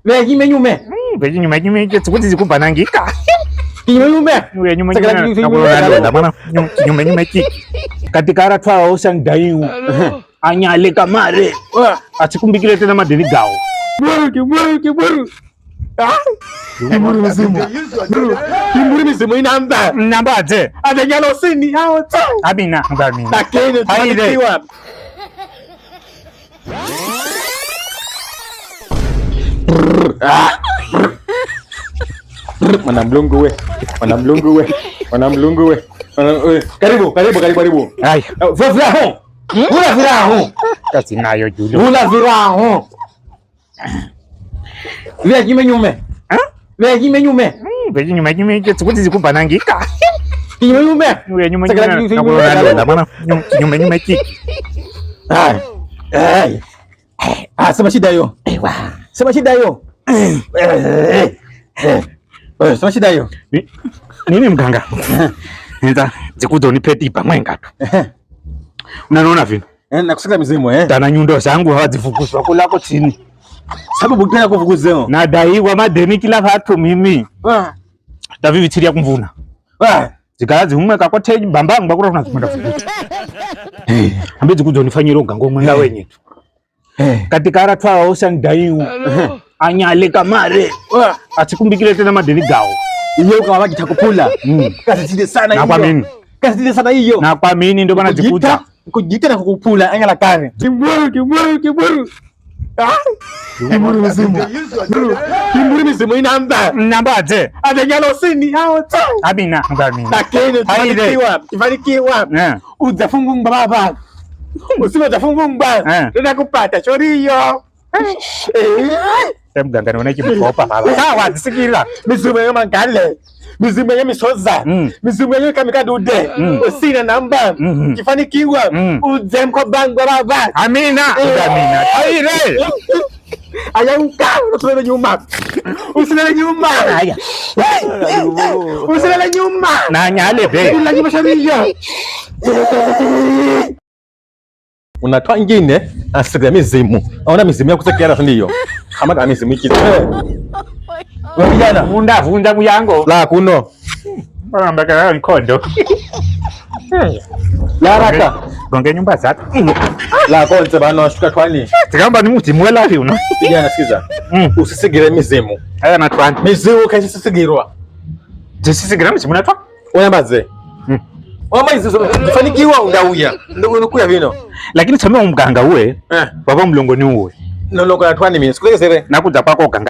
Kinyume. Kinyume chikuti zikubanangika. Kinyume. Kinyume chiki. Katika aratwa osan dayu. Anyale kamare. Atikumbikile tena madeni gao. Kiburu. Kiburu mzimu inamba. Namba ate. Adanyalo sini hao ta. Abina. Takeni tukiwa. Mwanamlungu we. Karibu. Ai. Vula viraho. Kasi nayo Julio. Vula viraho. Vya kinyume. Kinyume chikuti zikubanangika. Kinyume. Kinyume chiki. Sema shida hiyo. Sema shida hiyo. Sema shida hiyo. Nini mganga? Nita zikuto ni peti pamwenga tu. Unaona vile? Nakusika mizimu Tana nyundo zangu hawazifukuzwa kulako chini. Sababu gani kufukuzeo? Nadaiwa madeni kila watu mimi. Davi vichiria kumvuna. Zikazi humweka kwa teji bambang bakura tunazimenda fukuza. Ambe zikuto nifanyiro gango mwenga wenye tu. Katika aratwa osan dayu. Anyale kamare. Atikumbikile tena madeni gao. Iyo kama kitakupula. Kasitide sana hiyo. Na kwa mimi. Kasitide sana hiyo. Na kwa mimi ndio bana jikuta. Kujita na kukupula angala kane. Kiburu. Kimburu mizimu inamba. Namba ate. Adanyalo sini hao ta. Abina. Takeni tufanikiwa. Uzafungu baba. Usime uzafungu mbaya. Nenda kupata choriyo. Mganga naona kimkopa baba. Sawa sikila. Mizimu ya mangale. Mizimu ya misoza. Mizimu ya kamikadude. Usina namba. Kifanikiwa. Uzemko bangwa baba. Amina. Aire. Ayauka. Usilele nyuma. Usilele nyuma. Na nyale be. Ulanyuma sharia. Unatoa ngine asiga mizimu. Aona mizimu ya kusekera ndiyo. Kama kama mizimu iki. Wewe jana vunda muyango. La kuno. Mbaka nkondo. La raka. Gonge nyumba zatu. La konze bana shuka twani. Tikamba ni muti mwela hiyo no. Jana sikiza. Usisigire mizimu. Aya na twani. Mizimu kaisi sisigirwa. Jisisigire mizimu na twa. Oyambaze. Wama izo kufanikiwa undauya. Ndio unakuya vino. Lakini chama umganga uwe. Baba mlongoni uwe. Noloko na twani mimi. Sikuleke sere. Nakuja kwako ganga.